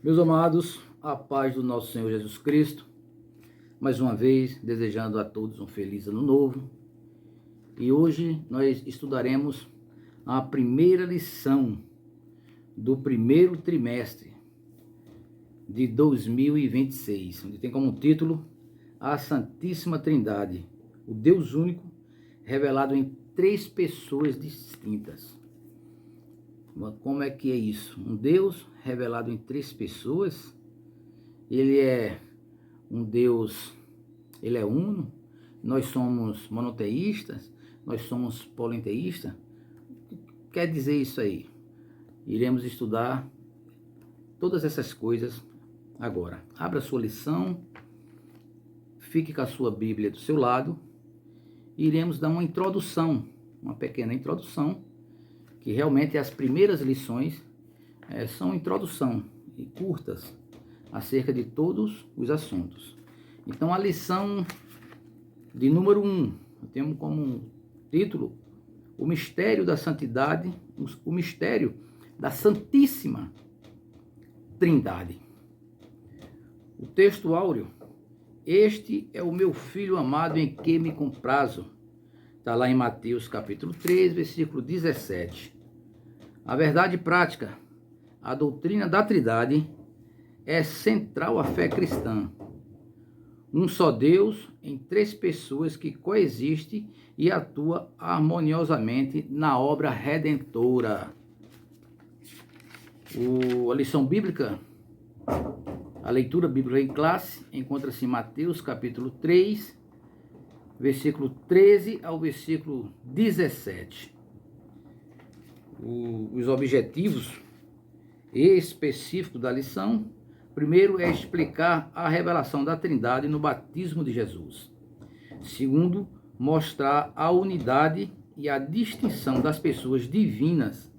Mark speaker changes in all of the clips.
Speaker 1: Meus amados, a paz do nosso Senhor Jesus Cristo, mais uma vez desejando a todos um feliz ano novo. E hoje nós estudaremos a primeira lição do primeiro trimestre de 2026, onde tem como título a Santíssima Trindade, o Deus único revelado em três pessoas distintas. Como é que é isso? Um Deus revelado em três pessoas? Ele é um Deus, ele é uno? Nós somos monoteístas? Nós somos politeístas? O que quer dizer isso aí? Iremos estudar todas essas coisas agora. Abra sua lição, fique com a sua Bíblia do seu lado e iremos dar uma introdução, uma pequena introdução, que realmente as primeiras lições são introdução e curtas acerca de todos os assuntos. Então a lição de número 1, temos como título o mistério da santidade, o mistério da Santíssima Trindade. O texto áureo: este é o meu filho amado em que me comprazo. Está lá em Mateus capítulo 3, versículo 17. A verdade prática, a doutrina da Trindade é central à fé cristã. Um só Deus em três pessoas que coexiste e atua harmoniosamente na obra redentora. A lição bíblica, a leitura bíblica em classe, encontra-se em Mateus capítulo 3, versículo 13 ao versículo 17. Os objetivos específicos da lição: primeiro é explicar a revelação da Trindade no batismo de Jesus. Segundo, mostrar a unidade e a distinção das pessoas divinas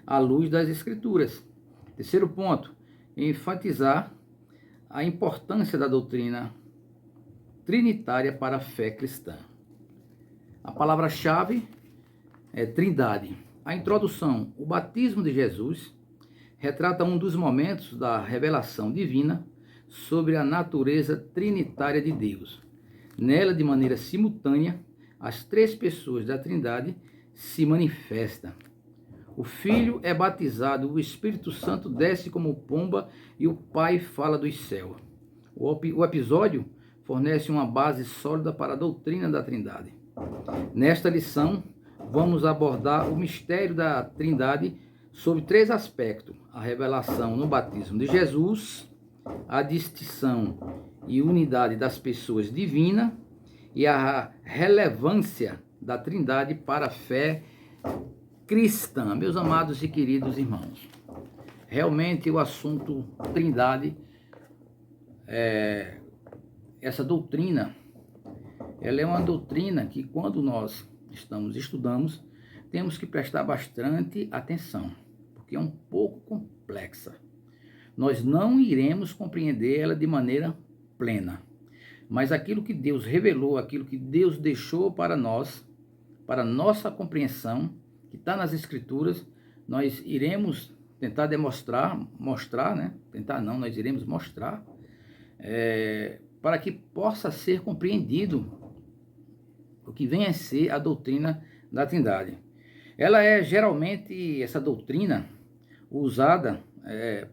Speaker 1: à luz das Escrituras. Terceiro ponto, enfatizar a importância da doutrina trinitária para a fé cristã. A palavra-chave é Trindade. A introdução: o batismo de Jesus retrata um dos momentos da revelação divina sobre a natureza trinitária de Deus. Nela, de maneira simultânea, as três pessoas da Trindade se manifestam. O Filho é batizado, o Espírito Santo desce como pomba e o Pai fala dos céus. O episódio fornece uma base sólida para a doutrina da Trindade. Nesta lição, vamos abordar o mistério da Trindade sob três aspectos: a revelação no batismo de Jesus, a distinção e unidade das pessoas divinas e a relevância da Trindade para a fé cristã. Meus amados e queridos irmãos, realmente o assunto Trindade, essa doutrina, ela é uma doutrina que, quando nós estudamos, temos que prestar bastante atenção, porque é um pouco complexa. Nós não iremos compreender ela de maneira plena, mas aquilo que Deus revelou, aquilo que Deus deixou para nós, para nossa compreensão, que está nas Escrituras, nós iremos tentar nós iremos mostrar, para que possa ser compreendido o que vem a ser a doutrina da Trindade. Ela é geralmente, essa doutrina, usada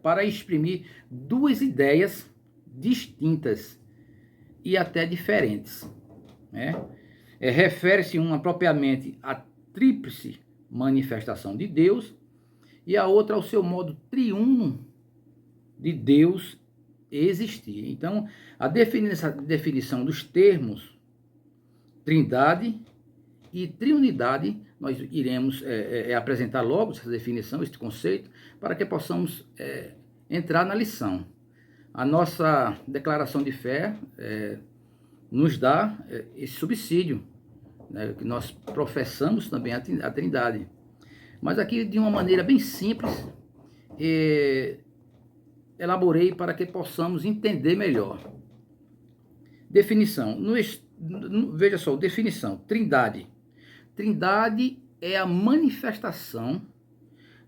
Speaker 1: para exprimir duas ideias distintas e até diferentes. Refere-se uma propriamente à tríplice manifestação de Deus e a outra ao seu modo triuno de Deus existir. Então, a definição dos termos Trindade e triunidade, nós iremos apresentar logo essa definição, este conceito, para que possamos entrar na lição. A nossa declaração de fé nos dá esse subsídio, né, que nós professamos também a Trindade. Mas aqui, de uma maneira bem simples, elaborei para que possamos entender melhor. Definição. Veja só, definição. Trindade. Trindade é a manifestação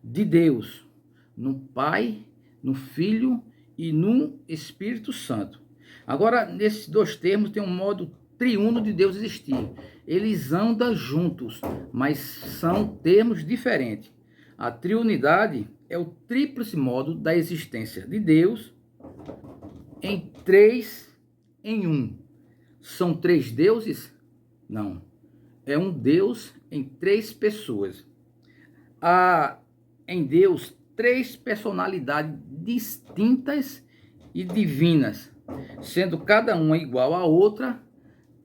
Speaker 1: de Deus no Pai, no Filho e no Espírito Santo. Agora, nesses dois termos tem um modo triuno de Deus existir. Eles andam juntos, mas são termos diferentes. A triunidade é o tríplice modo da existência de Deus em três em um. São três deuses? Não. É um Deus em três pessoas. Há em Deus três personalidades distintas e divinas, sendo cada uma igual à outra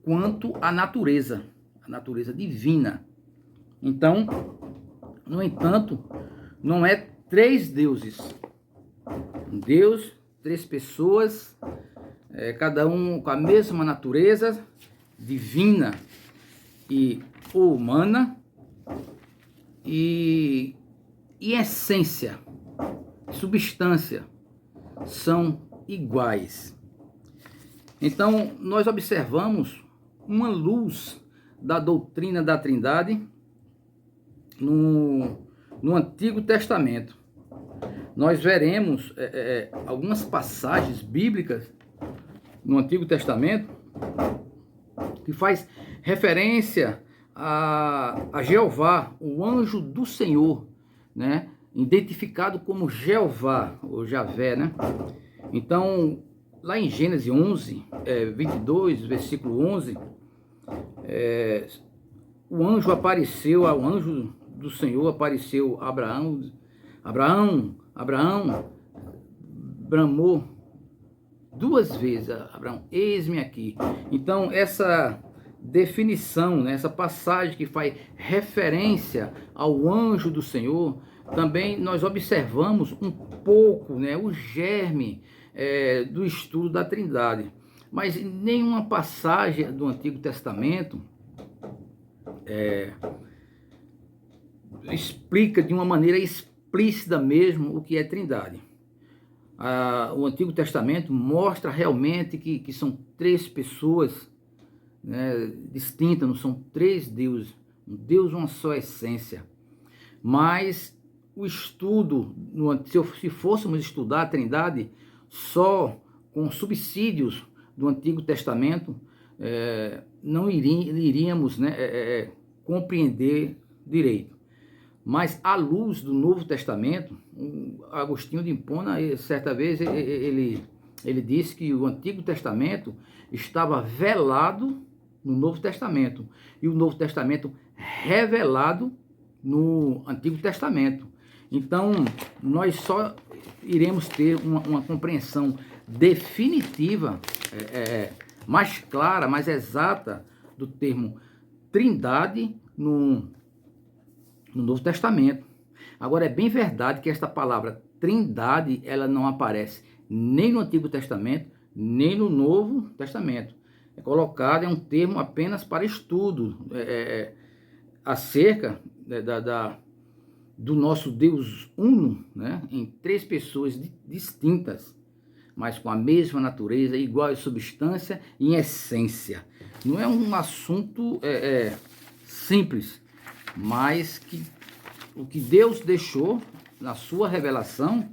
Speaker 1: quanto à natureza divina. Então, no entanto, não é três deuses. Um Deus, três pessoas, cada um com a mesma natureza divina e humana e essência, substância, são iguais. Então, nós observamos uma luz da doutrina da Trindade no Antigo Testamento. Nós veremos algumas passagens bíblicas no Antigo Testamento que faz referência a Jeová, o anjo do Senhor, né? Identificado como Jeová, ou Javé, né? Então, lá em Gênesis 11, 22, versículo 11, o anjo do Senhor apareceu a Abraão. Abraão, bramou duas vezes: Abraão, eis-me aqui. Então, essa definição, né, essa passagem que faz referência ao anjo do Senhor, também nós observamos um pouco, né, o germe do estudo da Trindade. Mas nenhuma passagem do Antigo Testamento explica de uma maneira explícita mesmo o que é Trindade. O Antigo Testamento mostra realmente que são três pessoas, né, distintas, não são três deuses, um Deus, uma só essência. Mas o estudo, se fôssemos estudar a Trindade só com subsídios do Antigo Testamento, não iríamos, né, compreender direito. Mas à luz do Novo Testamento, Agostinho de Hipona, certa vez, ele disse que o Antigo Testamento estava velado no Novo Testamento e o Novo Testamento revelado no Antigo Testamento. Então, nós só iremos ter uma compreensão definitiva, mais clara, mais exata do termo Trindade no Novo Testamento. Agora, é bem verdade que esta palavra Trindade, ela não aparece nem no Antigo Testamento, nem no Novo Testamento. É colocado, é um termo apenas para estudo acerca do nosso Deus uno, né, em três pessoas distintas, mas com a mesma natureza, igual em substância e em essência. Não é um assunto simples, mas que o que Deus deixou na sua revelação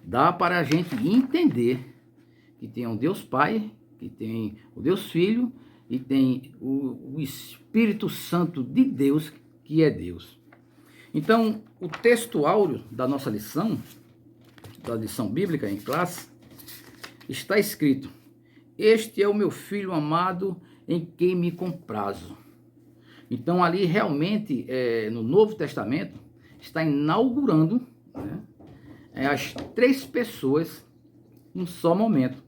Speaker 1: dá para a gente entender que tem um Deus Pai, que tem o Deus Filho e tem o Espírito Santo de Deus, que é Deus. Então, o texto áureo da nossa lição, da lição bíblica em classe, está escrito: este é o meu filho amado em quem me comprazo. Então, ali realmente, no Novo Testamento, está inaugurando, né, as três pessoas num só momento.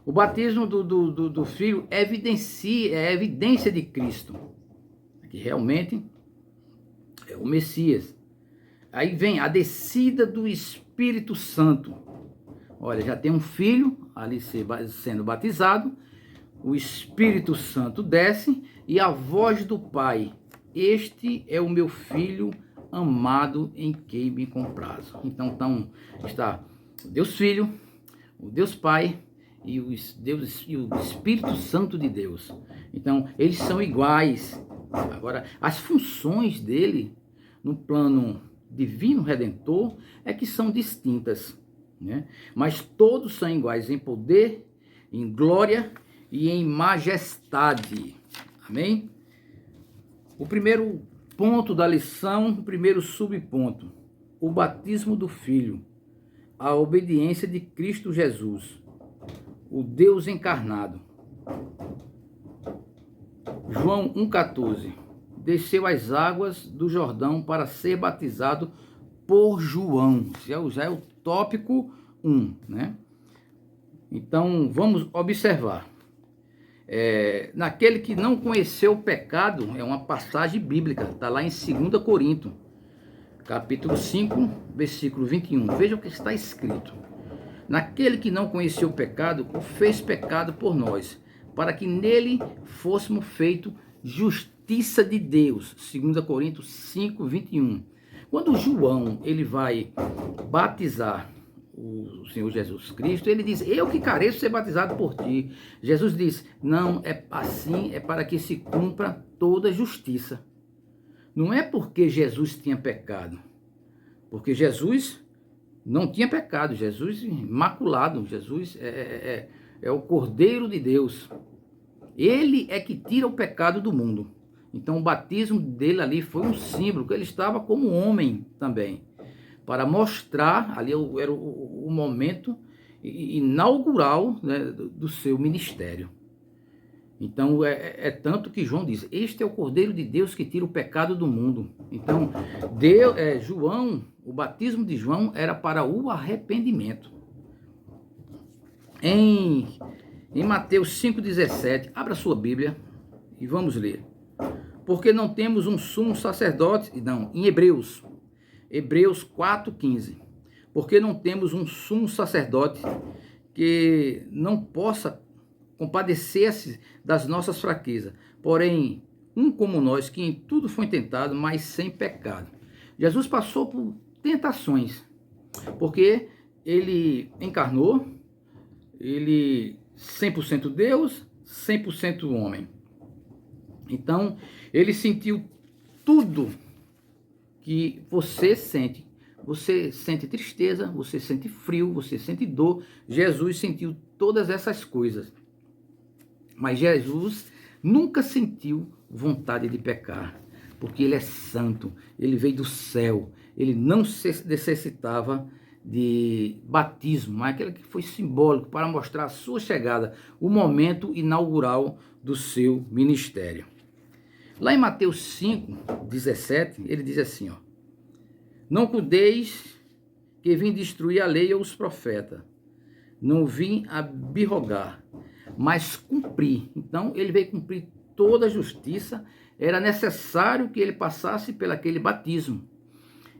Speaker 1: O batismo do Filho é evidência de Cristo, que realmente é o Messias. Aí vem a descida do Espírito Santo. Olha, já tem um filho ali sendo batizado, o Espírito Santo desce e a voz do Pai: este é o meu filho amado em quem me comprazo. Então está o Deus Filho, o Deus Pai e o Espírito Santo de Deus. Então, eles são iguais. Agora, as funções dele no plano divino redentor é que são distintas. né? Mas todos são iguais em poder, em glória e em majestade. Amém? O primeiro ponto da lição, o primeiro subponto, o batismo do Filho, a obediência de Cristo Jesus, o Deus encarnado. João 1,14, desceu às águas do Jordão para ser batizado por João. Já é o tópico 1, né? Então, vamos observar. Naquele que não conheceu o pecado, é uma passagem bíblica, está lá em 2 Coríntios, capítulo 5, versículo 21. Veja o que está escrito. Naquele que não conheceu o pecado, o fez pecado por nós, para que nele fôssemos feitos justiça de Deus. 2 Coríntios 5, 21. Quando João ele vai batizar o Senhor Jesus Cristo, ele diz: eu que careço ser batizado por ti. Jesus diz: não, é assim, é para que se cumpra toda justiça. Não é porque Jesus tinha pecado, porque Jesus não tinha pecado, Jesus imaculado, Jesus é o Cordeiro de Deus. Ele é que tira o pecado do mundo. Então o batismo dele ali foi um símbolo, que ele estava como homem também, para mostrar, ali era o momento inaugural, né, do seu ministério. Então tanto que João diz: este é o Cordeiro de Deus que tira o pecado do mundo. Então João, o batismo de João era para o arrependimento. Em Mateus 5,17, abra sua Bíblia e vamos ler. Porque não temos um sumo sacerdote, não, em Hebreus 4,15. Porque não temos um sumo sacerdote que não possa compadecer-se das nossas fraquezas, porém, um como nós, que em tudo foi tentado, mas sem pecado. Jesus passou por tentações, porque ele encarnou, ele 100% Deus, 100% homem. Então, ele sentiu tudo que você sente. Você sente tristeza, você sente frio, você sente dor. Jesus sentiu todas essas coisas. Mas Jesus nunca sentiu vontade de pecar, porque ele é santo, ele veio do céu, ele não necessitava de batismo, mas aquele que foi simbólico para mostrar a sua chegada, o momento inaugural do seu ministério. Lá em Mateus 5,17, ele diz assim, ó: não cuideis que vim destruir a lei ou os profetas, não vim abrogar, mas cumprir. Então ele veio cumprir toda a justiça. Era necessário que ele passasse pelo aquele batismo.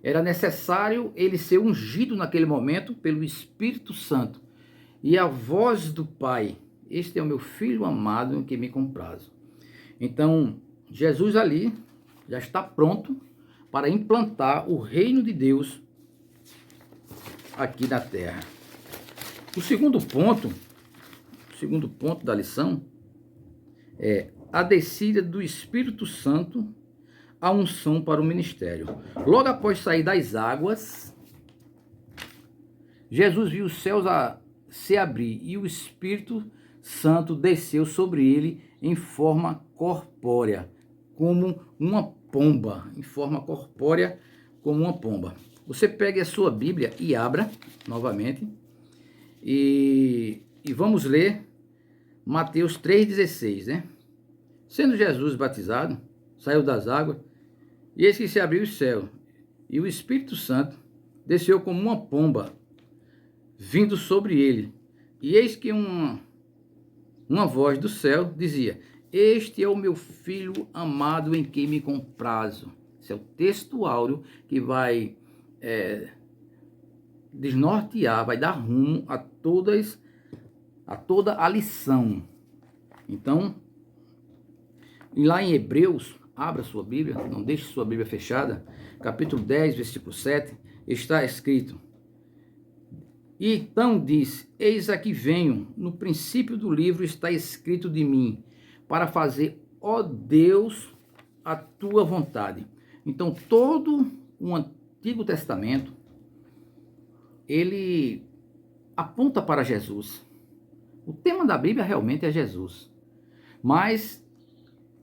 Speaker 1: Era necessário ele ser ungido naquele momento pelo Espírito Santo. E a voz do Pai: este é o meu filho amado em que me comprazo. Então Jesus ali já está pronto para implantar o reino de Deus aqui na terra. O segundo ponto da lição é a descida do Espírito Santo, a unção para o ministério. Logo após sair das águas, Jesus viu os céus se abrir e o Espírito Santo desceu sobre ele em forma corpórea, como uma pomba, em forma corpórea, como uma pomba. Você pegue a sua Bíblia e abra novamente e vamos ler Mateus 3,16, né? Sendo Jesus batizado, saiu das águas, e eis que se abriu o céu, e o Espírito Santo desceu como uma pomba, vindo sobre ele. E eis que uma voz do céu dizia: este é o meu filho amado em quem me comprazo. Esse é o texto áureo que vai desnortear, vai dar rumo a toda a lição. Então, lá em Hebreus, abra sua Bíblia, não deixe sua Bíblia fechada, capítulo 10, versículo 7, está escrito: e então diz: eis aqui venho, no princípio do livro está escrito de mim, para fazer, ó Deus, a tua vontade. Então, todo o Antigo Testamento, ele aponta para Jesus. O tema da Bíblia realmente é Jesus. Mas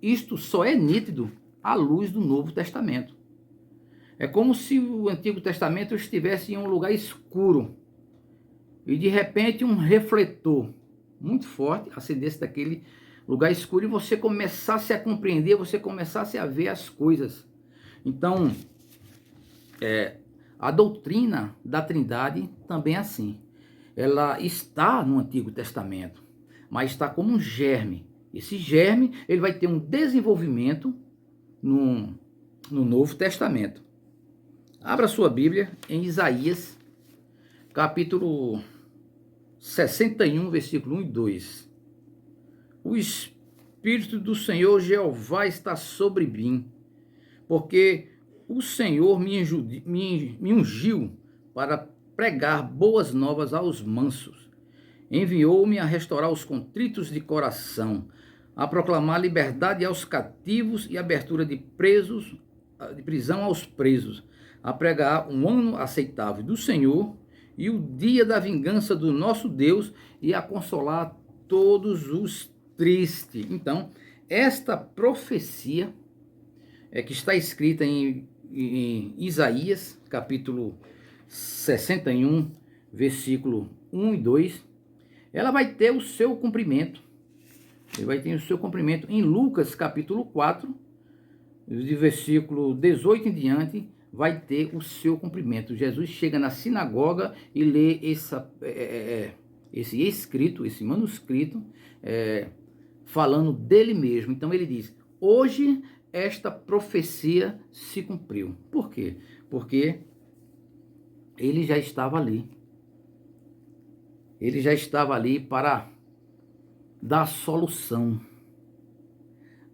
Speaker 1: isto só é nítido à luz do Novo Testamento. É como se o Antigo Testamento estivesse em um lugar escuro e de repente um refletor muito forte acendesse daquele lugar escuro e você começasse a compreender, você começasse a ver as coisas. Então, a doutrina da Trindade também é assim. Ela está no Antigo Testamento, mas está como um germe. Esse germe ele vai ter um desenvolvimento no Novo Testamento. Abra sua Bíblia em Isaías, capítulo 61, versículo 1 e 2. O Espírito do Senhor Jeová está sobre mim, porque o Senhor me ungiu para pregar boas novas aos mansos. Enviou-me a restaurar os contritos de coração, a proclamar liberdade aos cativos e abertura de prisão aos presos, a pregar um ano aceitável do Senhor e o dia da vingança do nosso Deus e a consolar todos os tristes. Então, esta profecia que está escrita em Isaías, capítulo 61, versículo 1 e 2, ela vai ter o seu cumprimento. Ele vai ter o seu cumprimento em Lucas, capítulo 4, de versículo 18 em diante, vai ter o seu cumprimento. Jesus chega na sinagoga e lê esse escrito, esse manuscrito, falando dele mesmo. Então ele diz: hoje esta profecia se cumpriu. Por quê? Porque ele já estava ali. Ele já estava ali para dar solução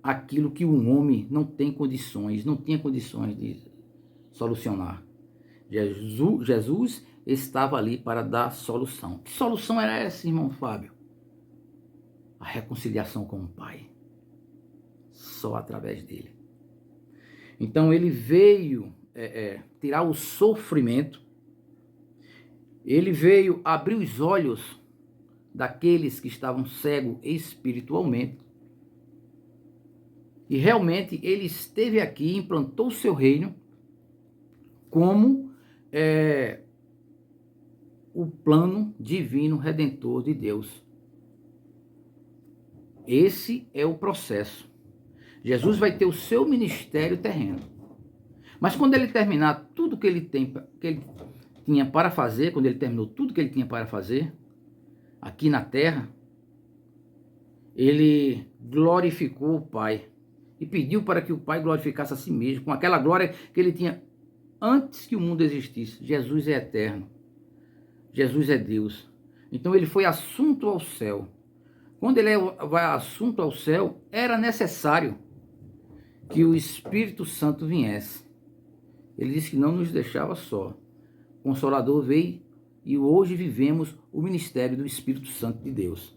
Speaker 1: àquilo que o homem não tem condições, não tinha condições de solucionar. Jesus estava ali para dar solução. Que solução era essa, irmão Fábio? A reconciliação com o Pai. Só através dele. Então ele veio tirar o sofrimento, ele veio abrir os olhos daqueles que estavam cegos espiritualmente, e realmente ele esteve aqui, implantou o seu reino como o plano divino redentor de Deus. Esse é o processo. Jesus vai ter o seu ministério terreno. Mas quando ele terminar tudo que ele tinha para fazer, quando ele terminou tudo que ele tinha para fazer, aqui na terra, ele glorificou o Pai e pediu para que o Pai glorificasse a si mesmo, com aquela glória que ele tinha antes que o mundo existisse. Jesus é eterno. Jesus é Deus. Então ele foi assunto ao céu. Quando ele vai assunto ao céu, era necessário que o Espírito Santo viesse. Ele disse que não nos deixava só. O Consolador veio e hoje vivemos o ministério do Espírito Santo de Deus.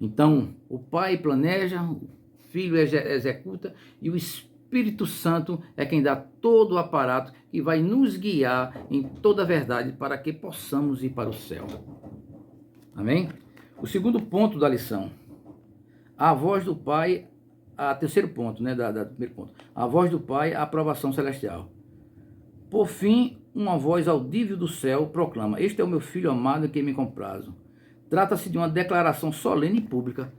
Speaker 1: Então, o Pai planeja, o Filho executa e o Espírito Santo é quem dá todo o aparato que vai nos guiar em toda a verdade para que possamos ir para o céu. Amém? O segundo ponto da lição, a voz do Pai, terceiro ponto, né, primeiro ponto, a voz do Pai, a aprovação celestial. Por fim, uma voz audível do céu proclama: este é o meu filho amado em quem me comprazo. Trata-se de uma declaração solene e pública.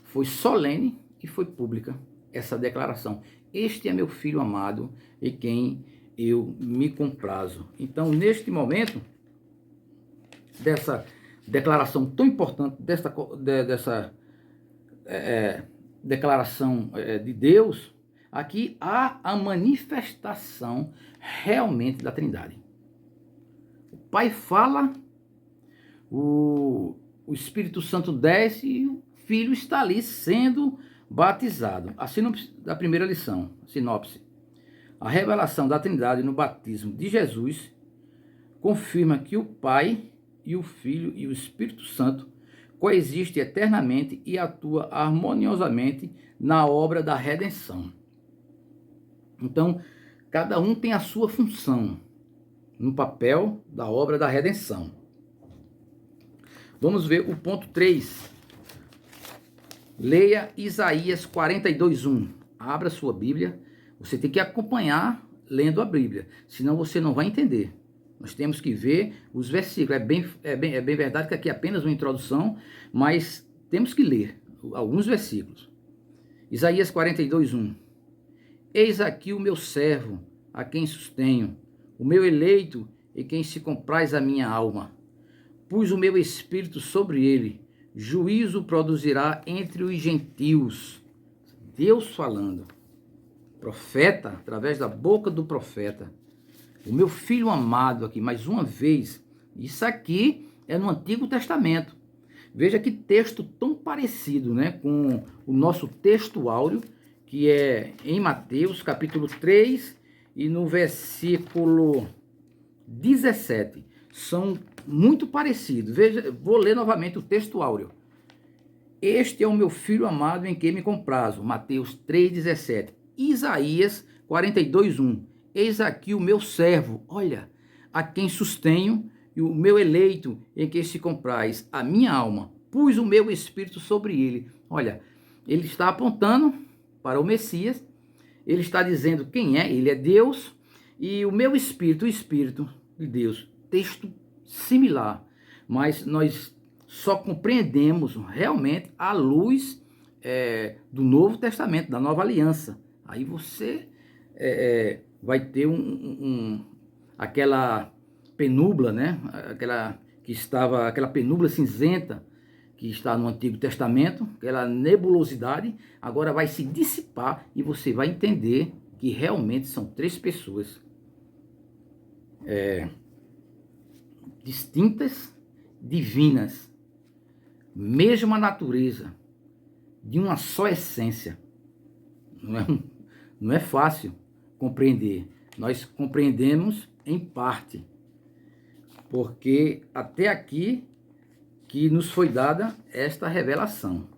Speaker 1: Foi solene e foi pública essa declaração. Este é meu filho amado em quem eu me comprazo. Então, neste momento, dessa declaração tão importante, dessa declaração de Deus, aqui há a manifestação realmente da Trindade. O Pai fala, o Espírito Santo desce e o Filho está ali sendo batizado. A sinopse da primeira lição, sinopse. A revelação da Trindade no batismo de Jesus confirma que o Pai e o Filho e o Espírito Santo coexistem eternamente e atuam harmoniosamente na obra da redenção. Então, cada um tem a sua função no papel da obra da redenção. Vamos ver o ponto 3. Leia Isaías 42:1. Abra sua Bíblia. Você tem que acompanhar lendo a Bíblia, senão você não vai entender. Nós temos que ver os versículos. É bem verdade que aqui é apenas uma introdução, mas temos que ler alguns versículos. Isaías 42:1. Eis aqui o meu servo, a quem sustenho, o meu eleito, em quem se compraz a minha alma. Pus o meu espírito sobre ele, juízo produzirá entre os gentios. Deus falando, profeta, através da boca do profeta. O meu filho amado aqui, mais uma vez, isso aqui é no Antigo Testamento. Veja que texto tão parecido, né, com o nosso texto áureo, que é em Mateus, capítulo 3, e no versículo 17. São muito parecidos. Veja, vou ler novamente o texto áureo. Este é o meu filho amado em quem me comprazo. Mateus 3,17. Isaías 42:1. Eis aqui o meu servo, olha, a quem sustenho, e o meu eleito em quem se compraz a minha alma. Pus o meu espírito sobre ele. Olha, ele está apontando para o Messias. Ele está dizendo quem é, ele é Deus, e o meu espírito, o espírito de Deus. Texto similar, mas nós só compreendemos realmente à luz do Novo Testamento, da Nova Aliança. Aí você vai ter aquela penumbra, né? Aquela penumbra cinzenta que está no Antigo Testamento, aquela nebulosidade, agora vai se dissipar e você vai entender que realmente são três pessoas distintas, divinas, mesma natureza, de uma só essência. Não é fácil compreender. Nós compreendemos em parte, porque até aqui que nos foi dada esta revelação.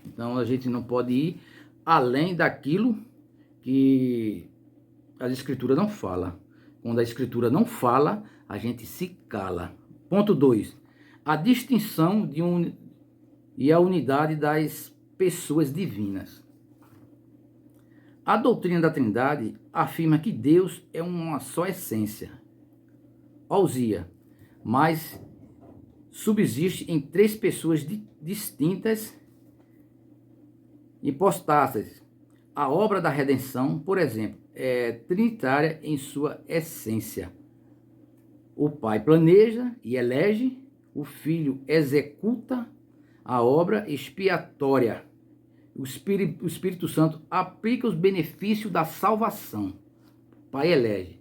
Speaker 1: Então a gente não pode ir além daquilo que a Escritura não fala. Quando a Escritura não fala, a gente se cala. Ponto 2. A distinção e a unidade das pessoas divinas. A doutrina da Trindade afirma que Deus é uma só essência, ousia, mas subsiste em três pessoas distintas, hipostáticas. A obra da redenção, por exemplo, é trinitária em sua essência. O Pai planeja e elege, o Filho executa a obra expiatória. O Espírito Santo aplica os benefícios da salvação. O Pai elege.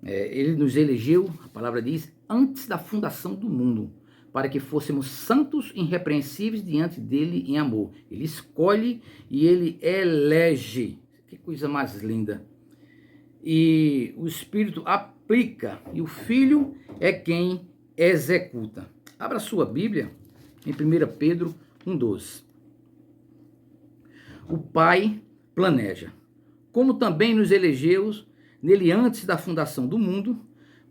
Speaker 1: Ele nos elegeu, a palavra diz, antes da fundação do mundo, para que fôssemos santos e irrepreensíveis diante dele em amor. Ele escolhe e ele elege. Que coisa mais linda. E o Espírito aplica, e o Filho é quem executa. Abra sua Bíblia em 1 Pedro 1,12. O Pai planeja, como também nos elegeu nele antes da fundação do mundo,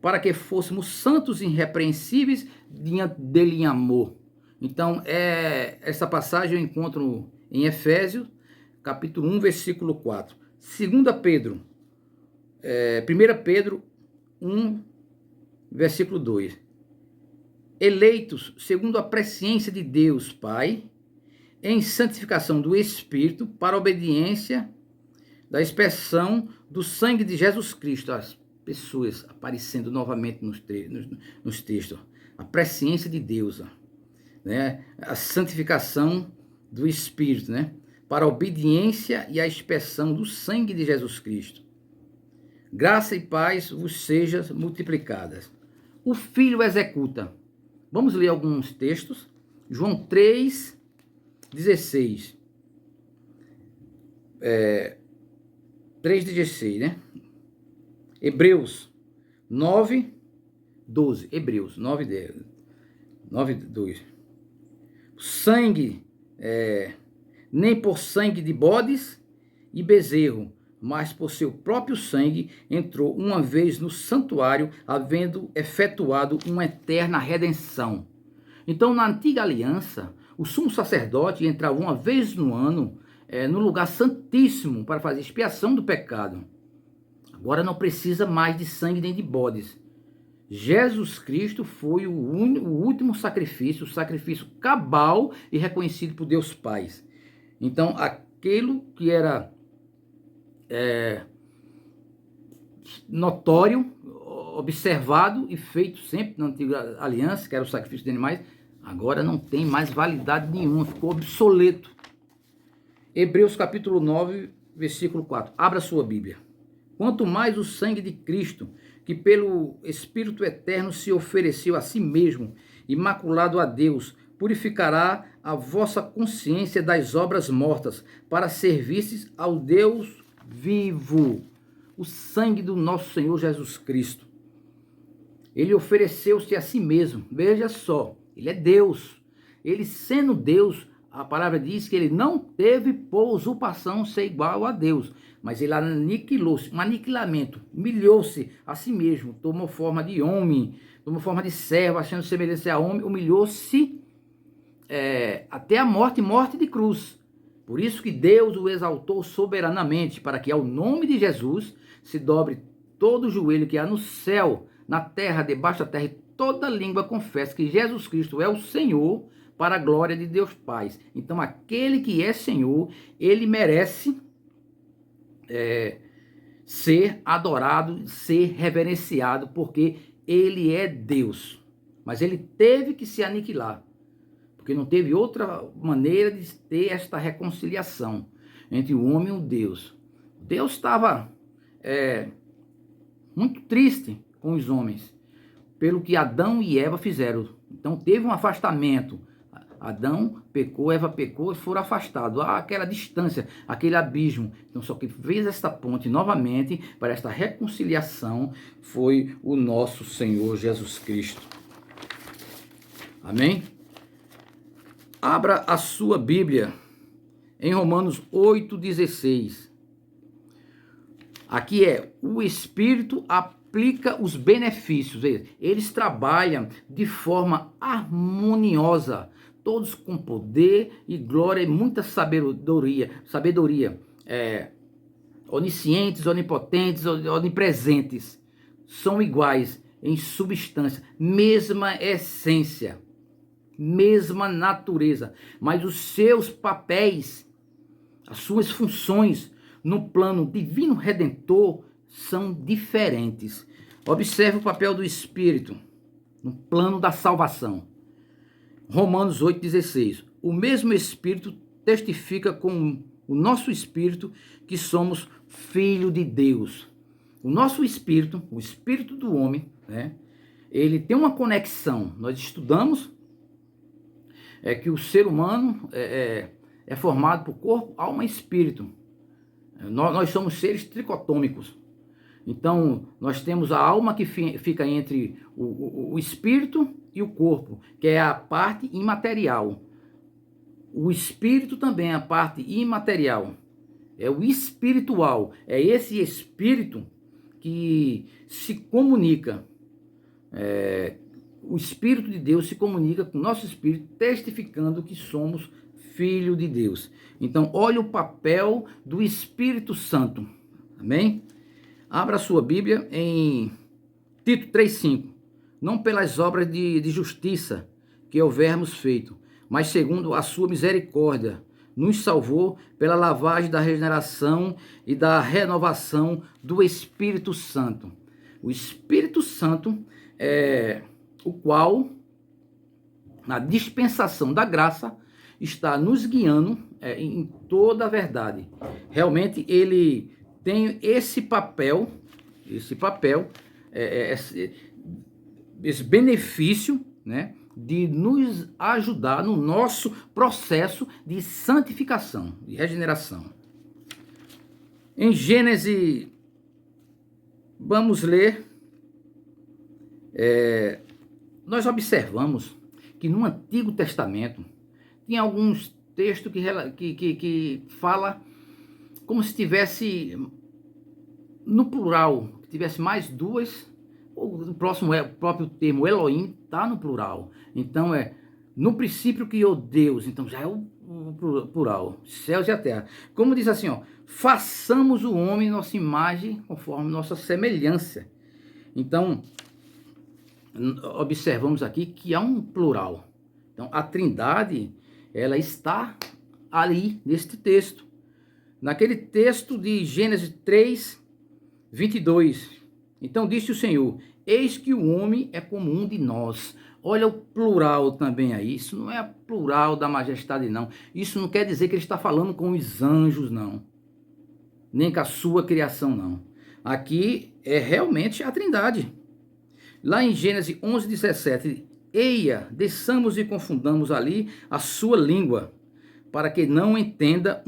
Speaker 1: para que fôssemos santos e irrepreensíveis diante dele em amor. Então, essa passagem eu encontro em Efésios, capítulo 1, versículo 4. 1 Pedro 1, versículo 2. Eleitos segundo a presciência de Deus Pai, em santificação do Espírito, para a obediência da expressão do sangue de Jesus Cristo. As pessoas aparecendo novamente nos textos. A presciência de Deus, né? A santificação do Espírito, né? Para a obediência e a expressão do sangue de Jesus Cristo. Graça e paz vos sejam multiplicadas. O Filho executa. Vamos ler alguns textos. João 3,16. 3,16, né? Hebreus 9,12. Hebreus 9,2. Sangue, nem por sangue de bodes e bezerro, mas por seu próprio sangue entrou uma vez no santuário, havendo efetuado uma eterna redenção. Então, na antiga aliança, o sumo sacerdote entrava uma vez no ano no lugar santíssimo para fazer expiação do pecado. Agora não precisa mais de sangue nem de bodes. Jesus Cristo foi o último sacrifício, o sacrifício cabal e reconhecido por Deus Pai. Então, aquilo que era notório, observado e feito sempre na antiga aliança, que era o sacrifício de animais, agora não tem mais validade nenhuma, ficou obsoleto. Hebreus capítulo 9, versículo 4. Abra sua Bíblia. Quanto mais o sangue de Cristo, que pelo Espírito Eterno se ofereceu a si mesmo, imaculado a Deus, purificará a vossa consciência das obras mortas, para servistes ao Deus vivo. O sangue do nosso Senhor Jesus Cristo. Ele ofereceu-se a si mesmo. Veja só, ele é Deus. Ele sendo Deus, a palavra diz que ele não teve por usurpação ser igual a Deus, mas ele aniquilou-se, um aniquilamento, humilhou-se a si mesmo, tomou forma de homem, tomou forma de servo, achando semelhança a homem, humilhou-se até a morte de cruz. Por isso que Deus o exaltou soberanamente, para que ao nome de Jesus se dobre todo o joelho que há no céu, na terra, debaixo da terra, e toda língua confesse que Jesus Cristo é o Senhor, para a glória de Deus Pai. Então, aquele que é Senhor, ele merece ser adorado, ser reverenciado, porque ele é Deus. Mas ele teve que se aniquilar, porque não teve outra maneira de ter esta reconciliação entre o homem e o Deus. Deus estava muito triste com os homens, pelo que Adão e Eva fizeram. Então teve um afastamento. Adão pecou, Eva pecou e foram afastados. Aquela distância, aquele abismo. Então só que fez esta ponte novamente para esta reconciliação foi o nosso Senhor Jesus Cristo. Amém? Abra a sua Bíblia em Romanos 8,16. Aqui o Espírito aplica os benefícios. Eles trabalham de forma harmoniosa, todos com poder e glória e muita sabedoria, oniscientes, onipotentes, onipresentes, são iguais em substância, mesma essência, mesma natureza, mas os seus papéis, as suas funções no plano divino redentor são diferentes. Observe o papel do Espírito no plano da salvação. Romanos 8,16. O mesmo Espírito testifica com o nosso Espírito que somos filho de Deus. O nosso Espírito, o Espírito do homem, ele tem uma conexão. Nós estudamos que o ser humano é formado por corpo, alma e espírito. Nós somos seres tricotômicos. Então, nós temos a alma que fica entre o espírito e o corpo, que é a parte imaterial. O espírito também é a parte imaterial. É o espiritual. É esse espírito que se comunica. O Espírito de Deus se comunica com o nosso espírito, testificando que somos filho de Deus. Então, olha o papel do Espírito Santo. Amém? Abra a sua Bíblia em Tito 3,5. Não pelas obras de justiça que houvermos feito, mas segundo a sua misericórdia, nos salvou pela lavagem da regeneração e da renovação do Espírito Santo. O Espírito Santo é o qual, na dispensação da graça, está nos guiando em toda a verdade. Realmente ele tem esse benefício, de nos ajudar no nosso processo de santificação, de regeneração. Em Gênesis, vamos ler, nós observamos que no Antigo Testamento tinha alguns textos que fala como se tivesse no plural, que tivesse mais duas. O próprio termo Elohim está no plural. Então No princípio criou Deus, então já é o plural, céus e a terra. Como diz assim, ó, façamos o homem nossa imagem conforme nossa semelhança. Então, observamos aqui que há um plural. Então, a Trindade, ela está ali neste texto. Naquele texto de Gênesis 3, 22. Então disse o Senhor, eis que o homem é como um de nós. Olha o plural também aí. Isso não é plural da majestade, não. Isso não quer dizer que ele está falando com os anjos, não. Nem com a sua criação, não. Aqui é realmente a Trindade. Lá em Gênesis 11, 17, eia, desçamos e confundamos ali a sua língua, para que não entenda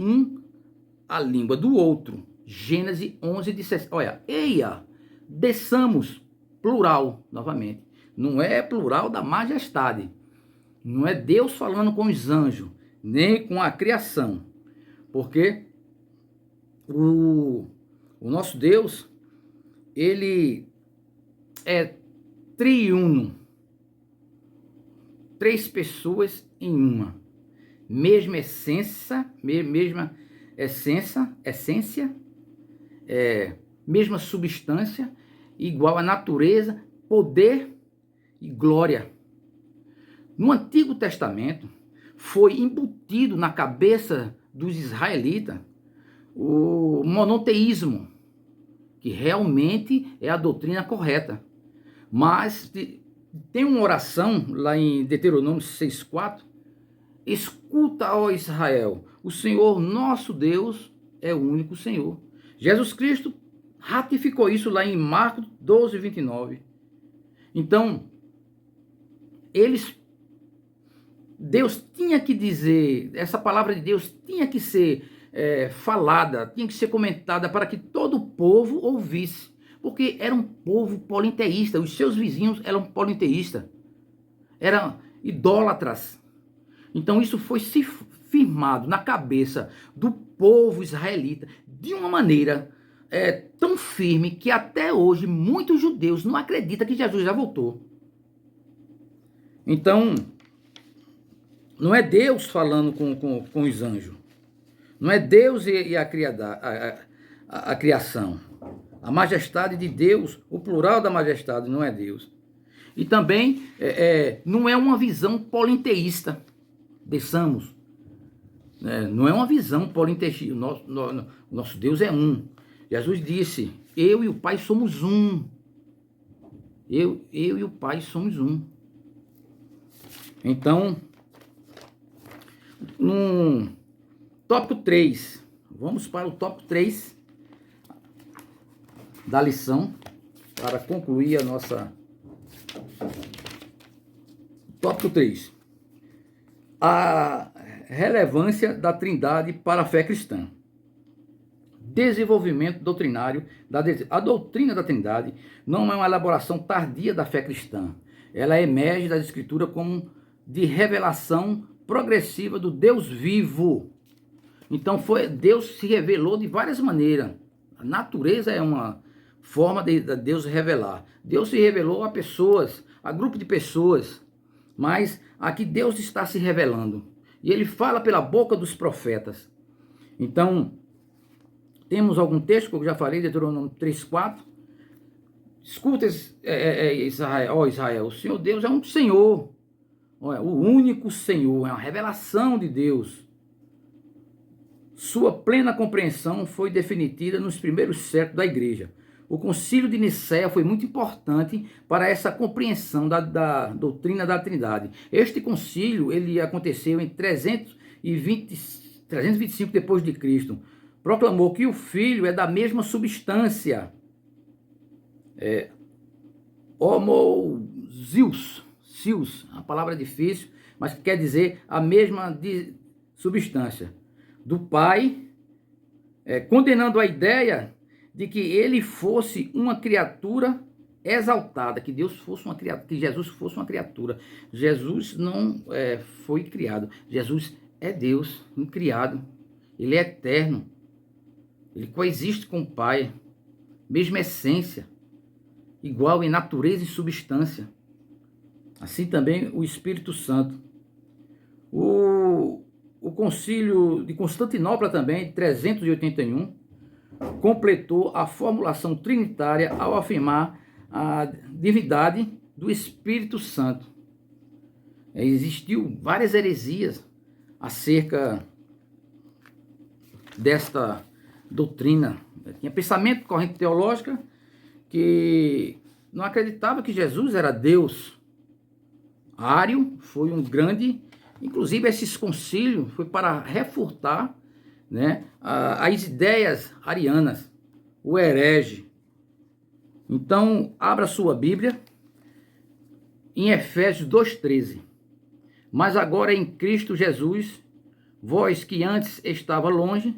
Speaker 1: a língua do outro. Gênesis 11, 17. Olha, eia, desçamos, plural, novamente. Não é plural da majestade. Não é Deus falando com os anjos, nem com a criação. Porque o nosso Deus, ele é triuno. 3 pessoas em uma. Mesma essência, mesma substância, igual a natureza, poder e glória. No Antigo Testamento, foi embutido na cabeça dos israelitas o monoteísmo, que realmente é a doutrina correta. Mas tem uma oração lá em Deuteronômio 6,4, escuta, ó Israel, o Senhor nosso Deus é o único Senhor. Jesus Cristo ratificou isso lá em Marcos 12, 29. Então, Deus tinha que dizer, essa palavra de Deus tinha que ser falada, tinha que ser comentada para que todo o povo ouvisse, porque era um povo politeísta, os seus vizinhos eram politeístas, eram idólatras. Então isso foi se firmado na cabeça do povo israelita de uma maneira tão firme que até hoje muitos judeus não acreditam que Jesus já voltou. Então, não é Deus falando com os anjos. Não é Deus e a criação. A majestade de Deus, o plural da majestade, não é Deus. E também não é uma visão politeísta. Desçamos. Não é uma visão politeísta. O nosso Deus é um. Jesus disse, eu e o Pai somos um. Eu e o Pai somos um. Então, no tópico 3, vamos para o tópico 3 da lição, para concluir a nossa... Tópico 3. A relevância da Trindade para a fé cristã. Desenvolvimento doutrinário. A doutrina da Trindade não é uma elaboração tardia da fé cristã. Ela emerge da Escritura como de revelação progressiva do Deus vivo. Então Deus se revelou de várias maneiras. A natureza é uma forma de Deus revelar. Deus se revelou a pessoas, a grupo de pessoas, mas aqui Deus está se revelando. E ele fala pela boca dos profetas. Então, temos algum texto que eu já falei, Deuteronômio 3,4. Escuta, Israel, ó Israel, o Senhor Deus é um Senhor. O único Senhor, é uma revelação de Deus. Sua plena compreensão foi definitiva nos primeiros séculos da igreja. O concílio de Nicéia foi muito importante para essa compreensão da doutrina da Trindade. Este concílio ele aconteceu em 325 depois de Cristo. Proclamou que o Filho é da mesma substância. Homoousios, a palavra é difícil, mas quer dizer a mesma substância do Pai, condenando a ideia de que ele fosse uma criatura exaltada, que Deus fosse uma criatura, que Jesus fosse uma criatura. Jesus não foi criado. Jesus é Deus, incriado. Ele é eterno. Ele coexiste com o Pai, mesma essência, igual em natureza e substância. Assim também o Espírito Santo. O Concílio de Constantinopla também, 381, completou a formulação trinitária ao afirmar a divindade do Espírito Santo. Existiu várias heresias acerca desta doutrina. Tinha pensamento, corrente teológica, que não acreditava que Jesus era Deus. Ário foi um grande, inclusive esses concílios foi para refutar, né, as ideias arianas, o herege. Então, abra sua Bíblia em Efésios 2,13. Mas agora em Cristo Jesus, vós que antes estava longe,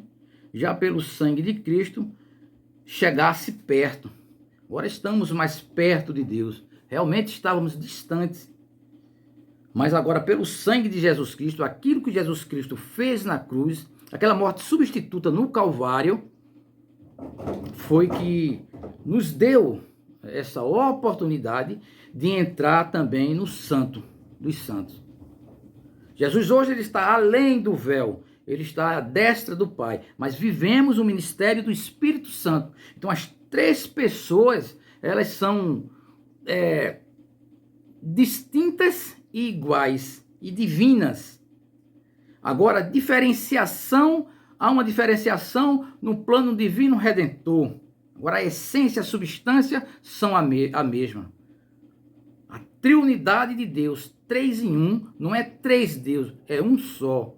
Speaker 1: já pelo sangue de Cristo, chegasse perto. Agora estamos mais perto de Deus. Realmente estávamos distantes. Mas agora, pelo sangue de Jesus Cristo, aquilo que Jesus Cristo fez na cruz, aquela morte substituta no Calvário, foi que nos deu essa oportunidade de entrar também no Santo dos Santos. Jesus hoje ele está além do véu, ele está à destra do Pai, mas vivemos o ministério do Espírito Santo. Então as três pessoas, elas são distintas e iguais e divinas. Agora, há uma diferenciação no plano divino redentor. Agora, a essência e a substância são a mesma. A triunidade de Deus, 3 em 1, não é 3 deuses, é um só.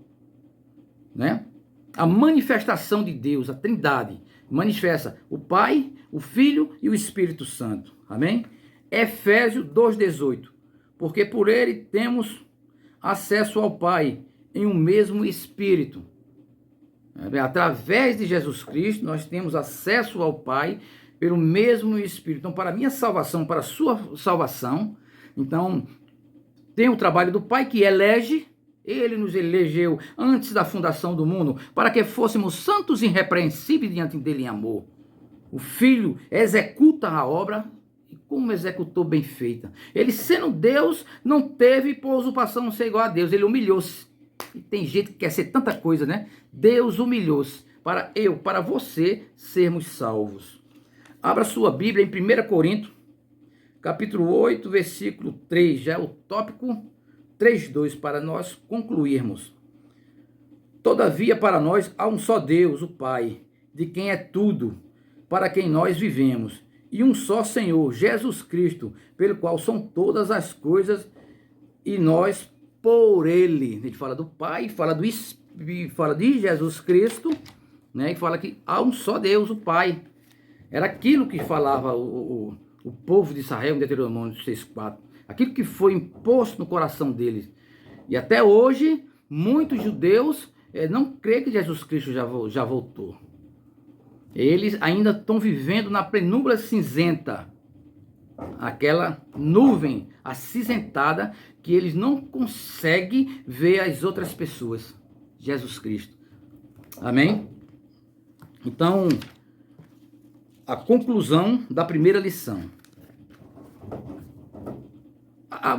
Speaker 1: Né? A manifestação de Deus, a Trindade, manifesta o Pai, o Filho e o Espírito Santo. Amém? Efésios 2,18. Porque por ele temos acesso ao Pai em um mesmo Espírito. Através de Jesus Cristo, nós temos acesso ao Pai pelo mesmo Espírito. Então, para a minha salvação, para a sua salvação, então, tem o trabalho do Pai que elege. Ele nos elegeu antes da fundação do mundo para que fôssemos santos e irrepreensíveis diante dele em amor. O Filho executa a obra e como executou bem feita. Ele, sendo Deus, não teve por usurpação ser igual a Deus. Ele humilhou-se. E tem gente que quer ser tanta coisa, né? Deus humilhou-se para você sermos salvos. Abra sua Bíblia em 1 Coríntios, capítulo 8, versículo 3. Já é o tópico 3,2 para nós concluirmos. Todavia, para nós há um só Deus, o Pai, de quem é tudo, para quem nós vivemos, e um só Senhor, Jesus Cristo, pelo qual são todas as coisas, e nós por ele. Ele fala do Pai, fala de Jesus Cristo, né? E fala que há um só Deus, o Pai. Era aquilo que falava o povo de Israel em Deuteronômio 6,4. Aquilo que foi imposto no coração deles. E até hoje, muitos judeus não creem que Jesus Cristo já voltou. Eles ainda estão vivendo na penumbra cinzenta. Aquela nuvem acinzentada que eles não conseguem ver as outras pessoas. Jesus Cristo. Amém? Então, a conclusão da primeira lição.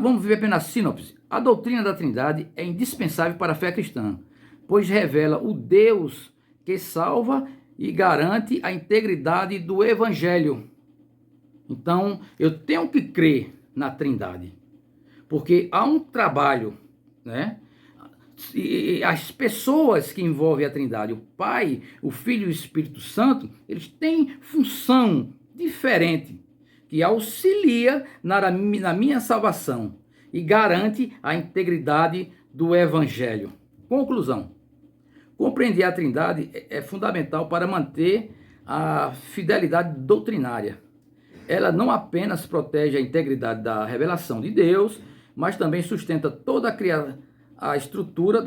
Speaker 1: Vamos ver apenas a sinopse. A doutrina da Trindade é indispensável para a fé cristã, pois revela o Deus que salva e garante a integridade do Evangelho. Então, eu tenho que crer na Trindade, porque há um trabalho, né? E as pessoas que envolvem a Trindade, o Pai, o Filho e o Espírito Santo, eles têm função diferente, que auxilia na minha salvação e garante a integridade do Evangelho. Conclusão. Compreender a Trindade é fundamental para manter a fidelidade doutrinária. Ela não apenas protege a integridade da revelação de Deus, mas também sustenta toda a estrutura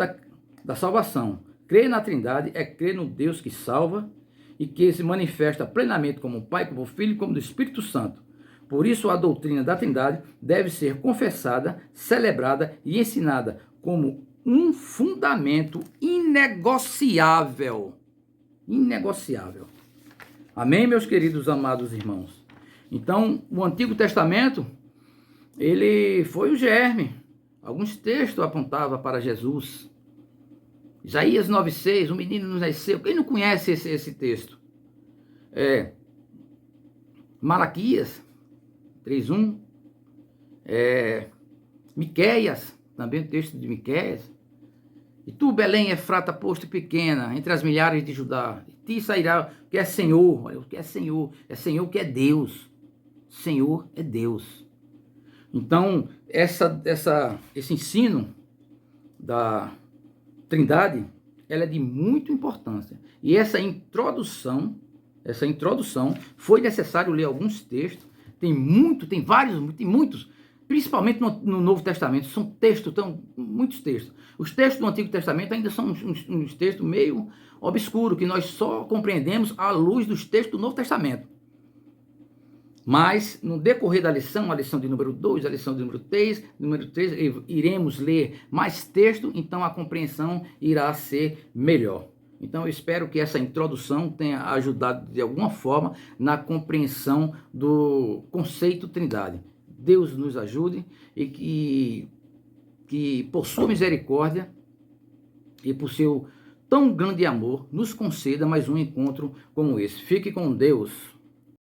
Speaker 1: da salvação. Crer na Trindade é crer no Deus que salva e que se manifesta plenamente como Pai, como Filho e como do Espírito Santo. Por isso, a doutrina da Trindade deve ser confessada, celebrada e ensinada como um fundamento inegociável. Inegociável. Amém, meus queridos amados irmãos? Então, o Antigo Testamento, ele foi o germe, Alguns textos apontavam para Jesus. Isaías 9,6, o menino nos nasceu. Quem não conhece esse texto? Malaquias 3,1. Miqueias, também o texto de Miqueias. E tu, Belém, Efrata, posto pequena, entre as milhares de Judá, de ti sairá o que é Senhor. Olha, o que é Senhor? É Senhor que é Deus. Senhor é Deus. Então, esse ensino da Trindade, ela é de muita importância. E essa introdução, foi necessário ler alguns textos. Tem muitos, principalmente no Novo Testamento. São textos, muitos textos. Os textos do Antigo Testamento ainda são uns textos meio obscuros, que nós só compreendemos à luz dos textos do Novo Testamento. Mas, no decorrer da lição, a lição de número 2, a lição de número 3, iremos ler mais texto, então a compreensão irá ser melhor. Então, eu espero que essa introdução tenha ajudado de alguma forma na compreensão do conceito Trindade. Deus nos ajude e que por sua misericórdia e por seu tão grande amor, nos conceda mais um encontro como esse. Fique com Deus.